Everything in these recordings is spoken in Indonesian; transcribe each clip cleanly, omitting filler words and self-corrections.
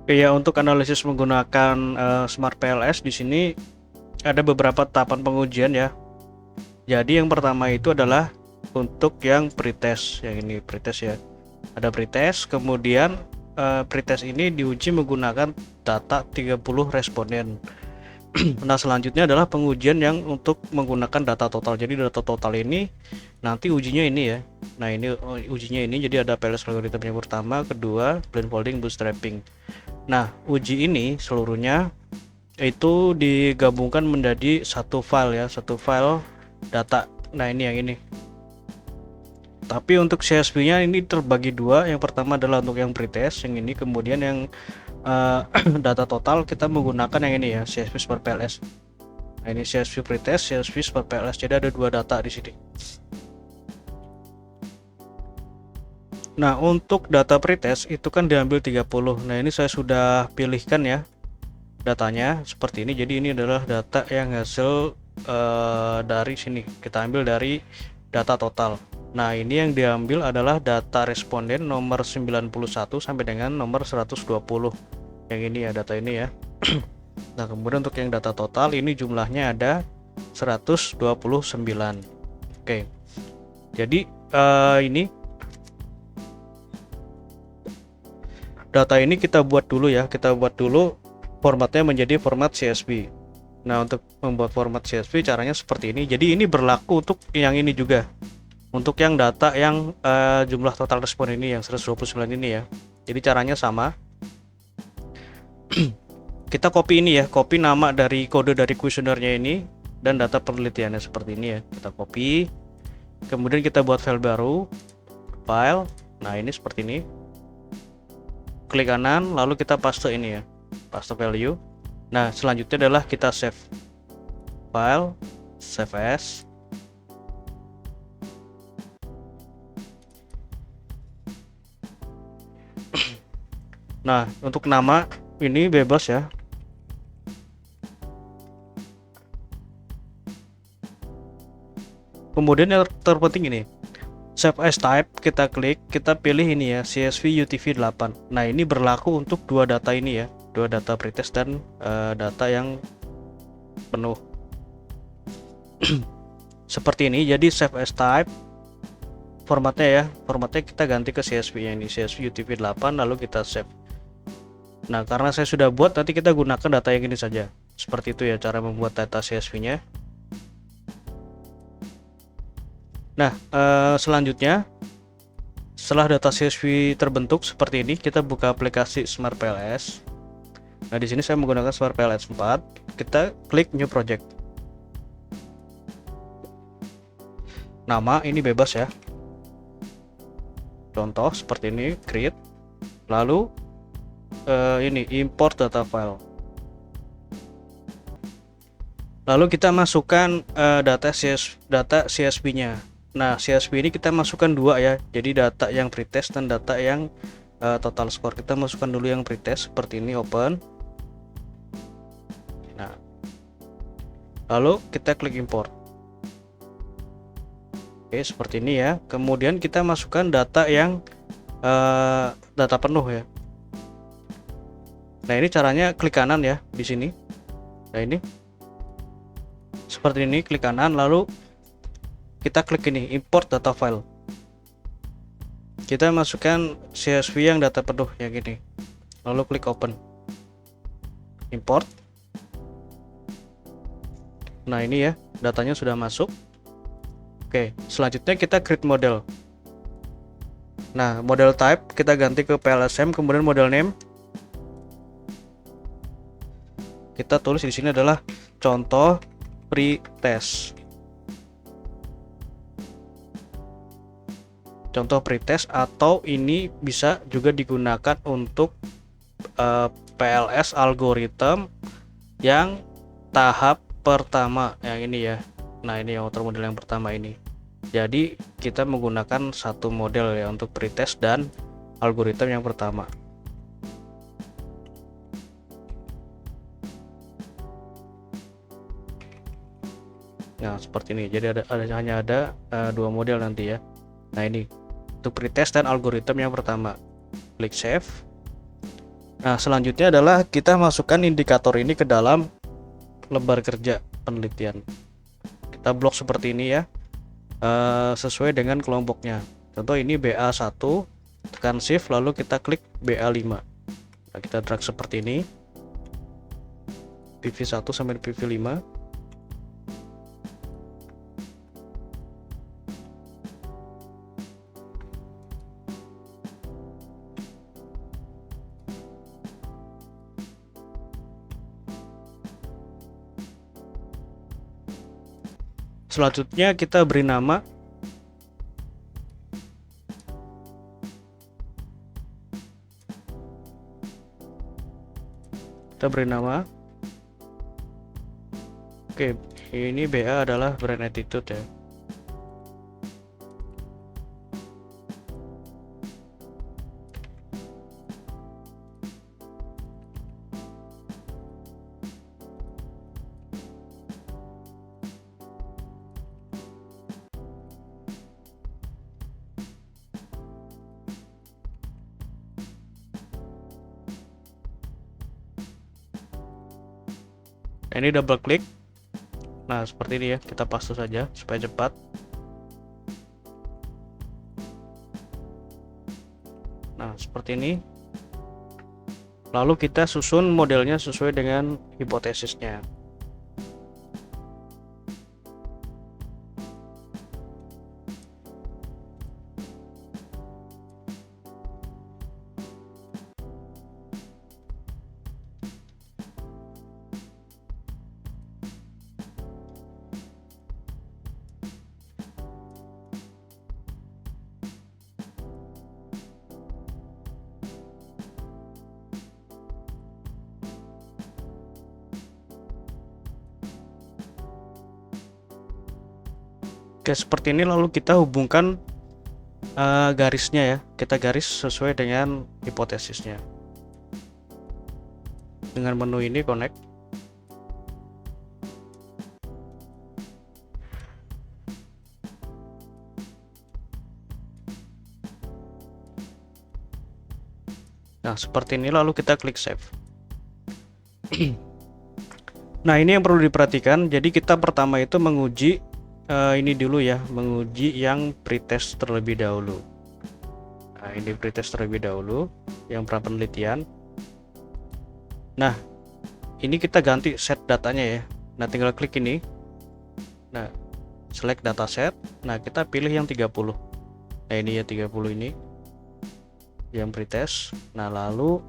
Ya, untuk analisis menggunakan Smart PLS di sini ada beberapa tahapan pengujian ya. Jadi yang pertama itu adalah untuk yang pretest, yang ini pretest ya. Ada pretest, kemudian pretest ini diuji menggunakan data 30 responden. Nah, selanjutnya adalah pengujian yang untuk menggunakan data total. Jadi data total ini nanti ujinya ini ya. Nah, ini ujinya ini jadi ada PLS algoritma yang pertama, kedua, blindfolding, bootstrapping. Nah, uji ini seluruhnya itu digabungkan menjadi satu file ya, satu file data. Nah, ini yang ini. Tapi untuk CSV-nya ini terbagi dua. Yang pertama adalah untuk yang pretest, yang ini, kemudian yang data total kita menggunakan yang ini ya, CSV per PLS. Nah, ini CSV pretest, CSV per PLS. Jadi ada dua data di sini. Nah, untuk data pretest itu kan diambil 30. Nah, ini saya sudah pilihkan ya datanya seperti ini. Jadi ini adalah data yang hasil dari sini. Kita ambil dari data total. Nah, ini yang diambil adalah data responden nomor 91 sampai dengan nomor 120. Yang ini ya, data ini ya. Nah, kemudian untuk yang data total ini jumlahnya ada 129. Oke. Jadi ini data ini kita buat dulu ya. Kita buat dulu formatnya menjadi format CSV. Nah, untuk membuat format CSV caranya seperti ini. Jadi ini berlaku untuk yang ini juga. Untuk yang data yang jumlah total respon ini yang 129 ini ya. Jadi caranya sama. Kita copy ini ya, copy nama dari kode dari kuesionernya ini dan data penelitiannya seperti ini ya. Kita copy. Kemudian kita buat file baru. File. Nah, ini seperti ini. Klik kanan lalu kita paste ini ya. Paste value. Nah, selanjutnya adalah kita save. File, save as. Nah, untuk nama ini bebas ya. Kemudian yang terpenting ini, save as type, kita klik, kita pilih ini ya, CSV UTF-8. Nah, ini berlaku untuk dua data ini ya, dua data pretest dan data yang penuh. Seperti ini. Jadi save as type, formatnya ya, formatnya kita ganti ke CSV yang ini, CSV UTF-8, lalu kita save. Nah, karena saya sudah buat, nanti kita gunakan data yang ini saja. Seperti itu ya cara membuat data CSV-nya. Nah, selanjutnya setelah data CSV terbentuk seperti ini, kita buka aplikasi Smart PLS. Nah, di sini saya menggunakan Smart PLS 4. Kita klik New Project. Nama ini bebas ya. Contoh seperti ini, create. Lalu ini import data file. Lalu kita masukkan data CSV-nya. Nah, CSV ini kita masukkan dua ya. Jadi data yang pretest dan data yang total score. Kita masukkan dulu yang pretest seperti ini, open. Nah, lalu kita klik import. Oke, seperti ini ya. Kemudian kita masukkan data yang data penuh ya. Nah, ini caranya klik kanan ya di sini. Nah, ini seperti ini, klik kanan lalu kita klik ini import data file. Kita masukkan CSV yang data penuh yang ini. Lalu klik open. Import. Nah, ini ya, datanya sudah masuk. Oke, selanjutnya kita create model. Nah, model type kita ganti ke PLSM, kemudian model name kita tulis di sini adalah contoh pretest. Contoh pretest, atau ini bisa juga digunakan untuk PLS algoritma yang tahap pertama yang ini ya. Nah, ini yang author model yang pertama ini. Jadi kita menggunakan satu model ya untuk pretest dan algoritma yang pertama. Nah, seperti ini. Jadi hanya ada dua model nanti ya. Nah, ini untuk pretest dan algoritma yang pertama. Klik save. Nah, selanjutnya adalah kita masukkan indikator ini ke dalam lembar kerja penelitian. Kita blok seperti ini ya, sesuai dengan kelompoknya. Contoh ini BA1, tekan shift lalu kita klik BA5. Nah, kita drag seperti ini, PV1 sampai PV5. Selanjutnya kita beri nama. Oke, ini BA adalah brand attitude ya. Nah, ini double klik. Nah, seperti ini ya, kita paste saja supaya cepat. Nah, seperti ini. Lalu kita susun modelnya sesuai dengan hipotesisnya. Oke, seperti ini lalu kita hubungkan garisnya ya. Kita garis sesuai dengan hipotesisnya. Dengan menu ini connect. Nah, seperti ini lalu kita klik save. Nah, ini yang perlu diperhatikan. Jadi kita pertama itu menguji ini dulu ya, menguji yang pretest terlebih dahulu. Nah, ini pretest terlebih dahulu yang pra penelitian. Nah, ini kita ganti set datanya ya. Nah, tinggal klik ini. Nah, select dataset. Nah, kita pilih yang 30. Nah, ini ya 30 ini yang pretest. Nah, lalu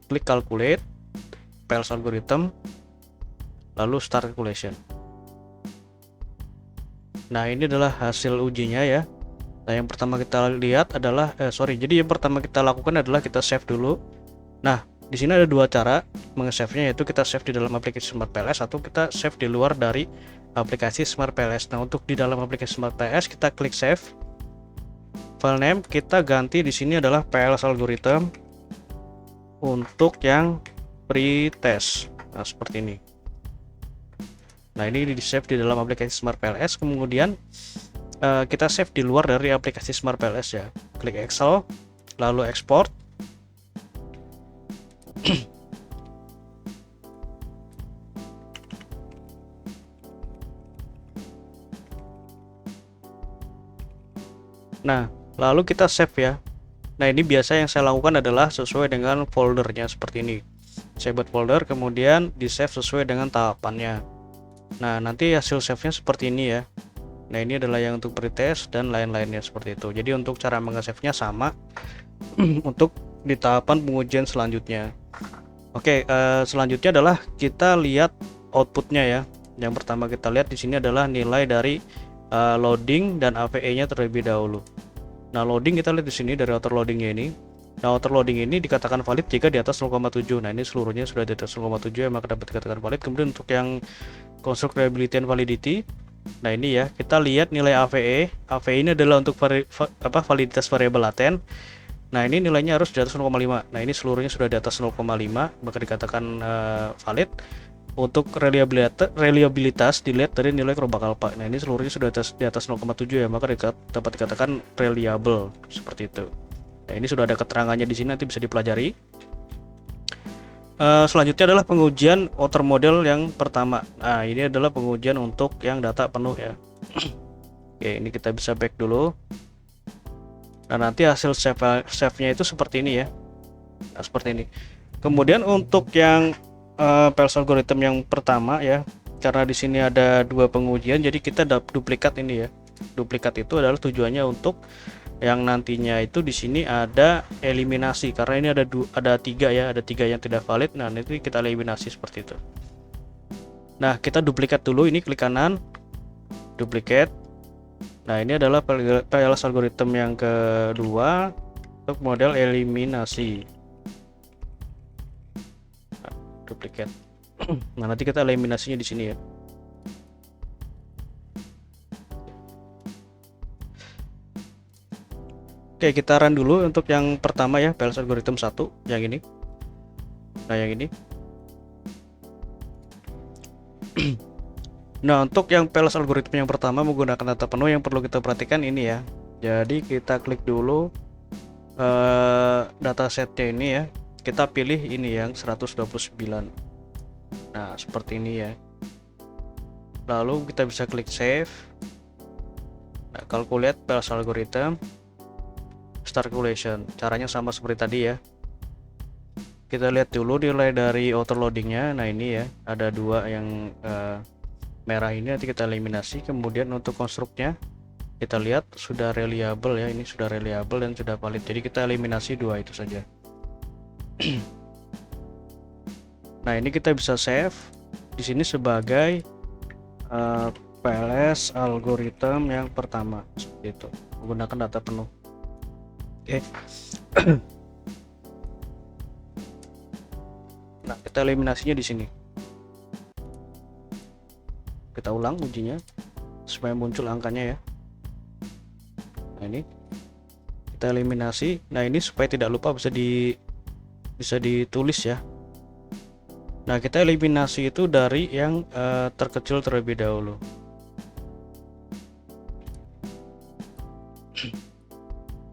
klik calculate, Pels algorithm, lalu start calculation. Nah, ini adalah hasil ujinya ya. Nah, yang pertama kita lihat adalah jadi yang pertama kita lakukan adalah kita save dulu. Nah, di sini ada dua cara menge-save-nya, yaitu kita save di dalam aplikasi Smart PLS atau kita save di luar dari aplikasi Smart PLS. Nah, untuk di dalam aplikasi Smart PLS kita klik save. File name kita ganti di sini adalah PLS algorithm untuk yang pretest. Nah, seperti ini. Nah, ini di save di dalam aplikasi Smart PLS, kemudian kita save di luar dari aplikasi Smart PLS ya. Klik Excel, lalu export. Nah, lalu kita save ya. Nah, ini biasa yang saya lakukan adalah sesuai dengan foldernya seperti ini. Saya buat folder, kemudian di save sesuai dengan tahapannya. Nah, nanti hasil save-nya seperti ini ya. Nah, ini adalah yang untuk pretest dan lain-lainnya seperti itu. Jadi untuk cara menge-save-nya sama untuk di tahapan pengujian selanjutnya. Oke, selanjutnya adalah kita lihat outputnya ya. Yang pertama kita lihat di sini adalah nilai dari loading dan AVE-nya terlebih dahulu. Nah, loading kita lihat di sini dari outer loadingnya ini. Nah, outer loading ini dikatakan valid jika di atas 0,7. Nah, ini seluruhnya sudah di atas 0,7 ya, maka dapat dikatakan valid. Kemudian untuk yang construct reliability and validity, nah ini ya, kita lihat nilai AVE. AVE ini adalah untuk validitas variabel laten. Nah, ini nilainya harus di atas 0,5. Nah, ini seluruhnya sudah di atas 0,5, maka dikatakan valid. Untuk reliabilitas dilihat dari nilai kerombak alpha. Nah, ini seluruhnya sudah di atas 0,7 ya, maka dapat dikatakan reliable seperti itu. Nah, ini sudah ada keterangannya di sini, nanti bisa dipelajari. Selanjutnya adalah pengujian outer model yang pertama. Nah, ini adalah pengujian untuk yang data penuh ya. Oke, ini kita bisa back dulu. Nah, nanti hasil save-nya itu seperti ini ya. Nah, seperti ini. Kemudian untuk yang Pels algorithm yang pertama ya, karena di sini ada dua pengujian, jadi kita duplikat ini ya. Duplikat itu adalah tujuannya untuk yang nantinya itu di sini ada eliminasi, karena ini ada tiga ya, ada tiga yang tidak valid. Nah, nanti kita eliminasi seperti itu. Nah, kita duplikat dulu, ini klik kanan, duplicate. Nah, ini adalah PLS algorithm yang kedua untuk model eliminasi. Nah, duplicate. Nah, nanti kita eliminasinya di sini ya. Oke, kita run dulu untuk yang pertama ya, PLS algorithm 1 yang ini. Nah, yang ini. Nah, untuk yang PLS algorithm yang pertama menggunakan data penuh, yang perlu kita perhatikan ini ya. Jadi kita klik dulu datasetnya ini ya. Kita pilih ini yang 129. Nah, seperti ini ya. Lalu kita bisa klik save. Nah, calculate PLS algorithm, start calculation. Caranya sama seperti tadi ya. Kita lihat dulu nilai dari auto loadingnya. Nah, ini ya, ada dua yang merah ini, nanti kita eliminasi. Kemudian untuk konstruknya kita lihat sudah reliable ya, ini sudah reliable dan sudah valid, jadi kita eliminasi dua itu saja. Nah, ini kita bisa save di sini sebagai PLS algorithm yang pertama, seperti itu, menggunakan data penuh. Oke. Nah, kita eliminasinya di sini. Kita ulang ujinya supaya muncul angkanya ya. Nah, ini kita eliminasi. Nah, ini supaya tidak lupa bisa ditulis ya. Nah, kita eliminasi itu dari yang terkecil terlebih dahulu.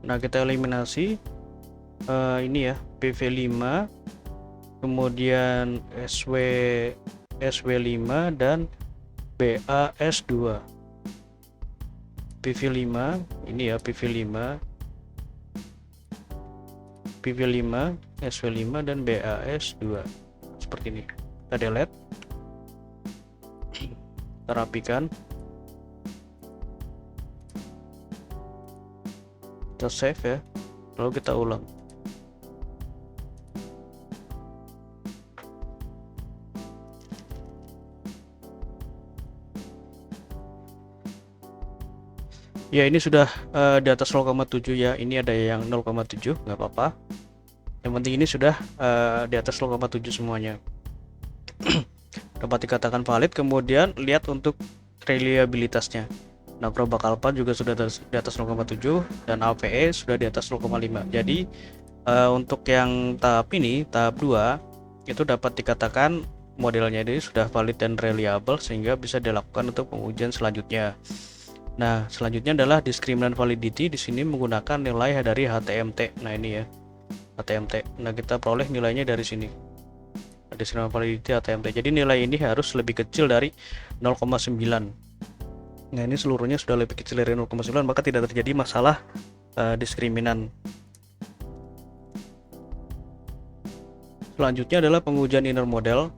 Nah, kita eliminasi ini ya, PV5, kemudian SW5 dan BAS2. PV5 ini ya, PV5, SW5 dan BAS2 seperti ini. Kita delete, kita rapikan, kita save ya, lalu kita ulang. Ya, ini sudah di atas 0,7 ya. Ini ada yang 0,7, nggak apa-apa. Yang penting ini sudah di atas 0,7 semuanya. Dapat dikatakan valid. Kemudian lihat untuk reliabilitasnya. Nah, probak alpha juga sudah di atas 0,7 dan AVE sudah di atas 0,5. Jadi untuk yang tahap ini, tahap 2, itu dapat dikatakan modelnya ini sudah valid dan reliable sehingga bisa dilakukan untuk pengujian selanjutnya. Nah, selanjutnya adalah discriminant validity. Di sini menggunakan nilai dari HTMT. Nah, ini ya, HTMT. Nah, kita peroleh nilainya dari sini. Discriminant validity HTMT. Jadi nilai ini harus lebih kecil dari 0,9. Nah, ini seluruhnya sudah lebih kecil dari 0,9, maka tidak terjadi masalah diskriminan. Selanjutnya adalah pengujian inner model.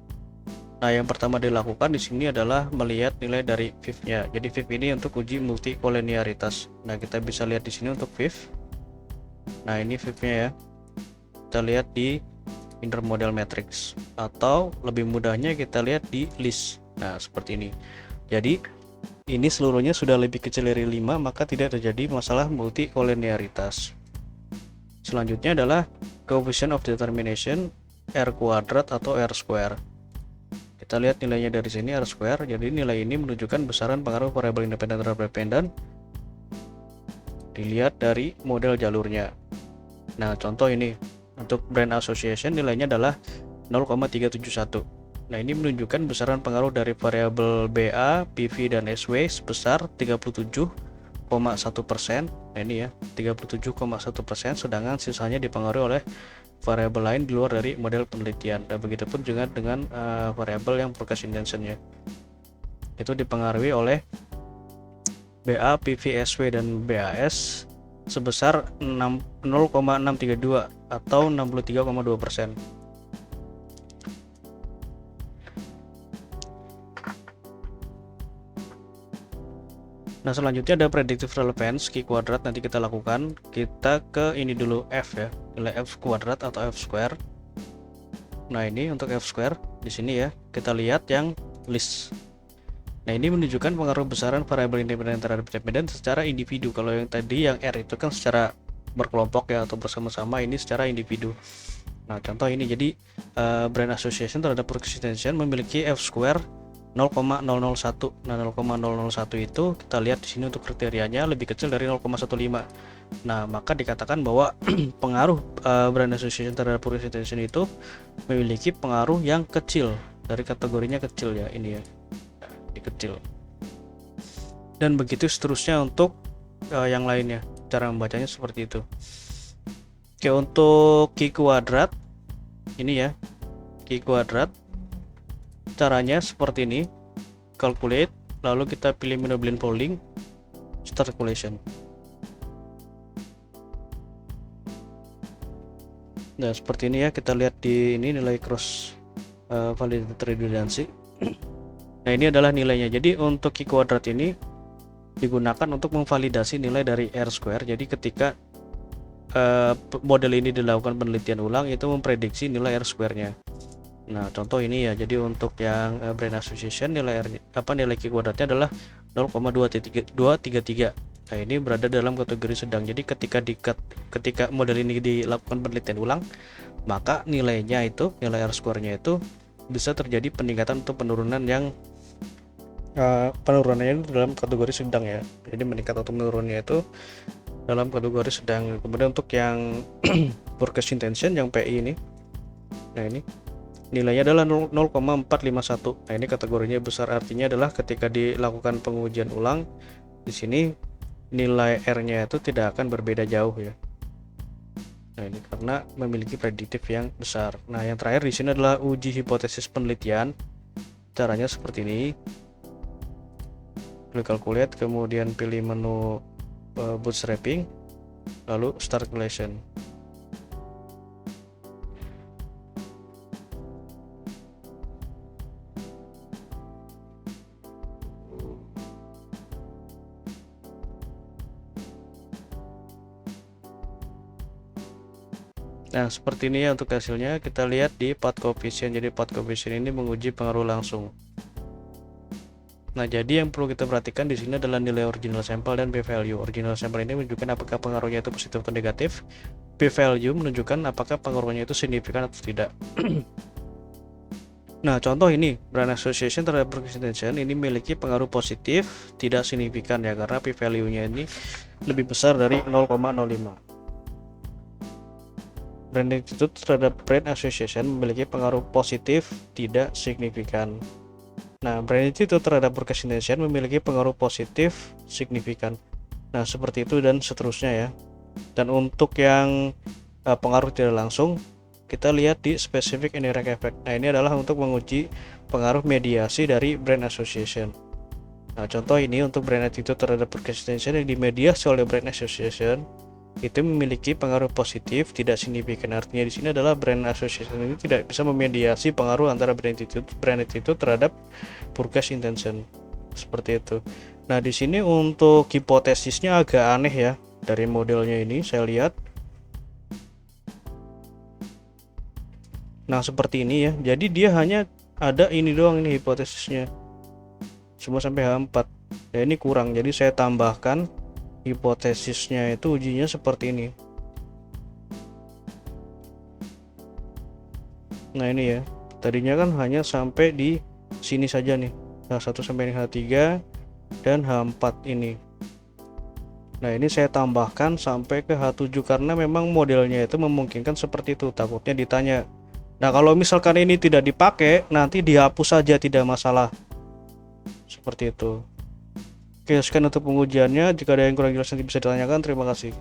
Nah, yang pertama dilakukan di sini adalah melihat nilai dari VIF-nya. Jadi VIF ini untuk uji multikolinearitas. Nah, kita bisa lihat di sini untuk VIF. Nah, ini VIF-nya ya. Kita lihat di inner model matrix, atau lebih mudahnya kita lihat di list. Nah, seperti ini. Jadi ini seluruhnya sudah lebih kecil dari 5, maka tidak terjadi masalah multikolinearitas. Selanjutnya adalah coefficient of determination, R kuadrat atau R square. Kita lihat nilainya dari sini, R square. Jadi nilai ini menunjukkan besaran pengaruh variabel independen terhadap dependen. Dilihat dari model jalurnya. Nah, contoh ini untuk branch association nilainya adalah 0,371. Nah, ini menunjukkan besaran pengaruh dari variabel BA, PV dan SW sebesar 37,1%. Nah, ini ya, 37,1%, sedangkan sisanya dipengaruhi oleh variabel lain di luar dari model penelitian. Dan begitupun juga dengan variabel yang forecast intention-nya. Itu dipengaruhi oleh BA, PV, SW, dan BAS sebesar 0,632 atau 63,2%. Nah, selanjutnya ada predictive relevance Q kuadrat. Nanti kita lakukan, kita ke ini dulu F ya, nilai F kuadrat atau F square. Nah, ini untuk F square di sini ya, kita lihat yang list. Nah, ini menunjukkan pengaruh besaran variabel independen terhadap independen secara individu. Kalau yang tadi yang R itu kan secara berkelompok ya atau bersama-sama, ini secara individu. Nah, contoh ini, jadi brand association terhadap forecast intention memiliki F square 0,001. Nah, 0,001 itu kita lihat di sini untuk kriterianya lebih kecil dari 0,15. Nah, maka dikatakan bahwa pengaruh brand association terhadap forecast intention itu memiliki pengaruh yang kecil, dari kategorinya kecil ya, ini ya, kecil. Dan begitu seterusnya untuk yang lainnya. Cara membacanya seperti itu. Oke, untuk Q kuadrat ini ya, Q kuadrat caranya seperti ini. Calculate, lalu kita pilih menu blend folding, start calculation. Nah, seperti ini ya, kita lihat di ini nilai cross validated redundancy. Nah, ini adalah nilainya. Jadi untuk Q kuadrat ini digunakan untuk memvalidasi nilai dari R square. Jadi ketika model ini dilakukan penelitian ulang, itu memprediksi nilai R square-nya. Nah, contoh ini ya. Jadi untuk yang brand association nilai nilai Q kuadratnya adalah 0,233. Nah, ini berada dalam kategori sedang. Jadi ketika model ini dilakukan penelitian ulang, maka nilainya itu, nilai R square-nya itu bisa terjadi peningkatan atau penurunan yang penurunannya itu dalam kategori sedang ya. Jadi meningkat atau menurunnya itu dalam kategori sedang. Kemudian untuk yang forecast intention yang PI ini, nah ini nilainya adalah 0,451. Nah, ini kategorinya besar, artinya adalah ketika dilakukan pengujian ulang di sini nilai R-nya itu tidak akan berbeda jauh ya. Nah, ini karena memiliki prediktif yang besar. Nah, yang terakhir di sini adalah uji hipotesis penelitian. Caranya seperti ini. Klik calculate, kemudian pilih menu bootstrapping, lalu start calculation. Nah, seperti ini ya untuk hasilnya. Kita lihat di path coefficient. Jadi path coefficient ini menguji pengaruh langsung. Nah, jadi yang perlu kita perhatikan di sini adalah nilai original sampel dan p-value. Original sampel ini menunjukkan apakah pengaruhnya itu positif atau negatif. P-value menunjukkan apakah pengaruhnya itu signifikan atau tidak. Nah, contoh ini, brand association terhadap forecast intention ini memiliki pengaruh positif, tidak signifikan ya, karena p-value-nya ini lebih besar dari 0,05. Brand attitude terhadap brand association memiliki pengaruh positif, tidak signifikan. Nah, brand attitude terhadap forecast intention memiliki pengaruh positif, signifikan. Nah, seperti itu dan seterusnya ya. Dan untuk yang pengaruh tidak langsung, kita lihat di specific indirect effect. Nah, ini adalah untuk menguji pengaruh mediasi dari brand association. Nah, contoh ini untuk brand attitude terhadap forecast intention yang dimediasi oleh brand association itu memiliki pengaruh positif, tidak signifikan. Artinya di sini adalah brand association ini tidak bisa memediasi pengaruh antara brand attitude terhadap forecast intention. Seperti itu. Nah, di sini untuk hipotesisnya agak aneh ya dari modelnya ini, saya lihat. Nah, seperti ini ya. Jadi dia hanya ada ini doang, ini hipotesisnya. Semua sampai H4. Ya, ini kurang. Jadi saya tambahkan hipotesisnya itu ujinya seperti ini. Nah, ini ya. Tadinya kan hanya sampai di sini saja nih. H1 sampai H3 dan H4 ini. Nah, ini saya tambahkan sampai ke H7 karena memang modelnya itu memungkinkan seperti itu. Takutnya ditanya. Nah, kalau misalkan ini tidak dipakai, nanti dihapus saja, tidak masalah. Seperti itu. Oke, sekian untuk pengujiannya. Jika ada yang kurang jelas nanti bisa ditanyakan. Terima kasih.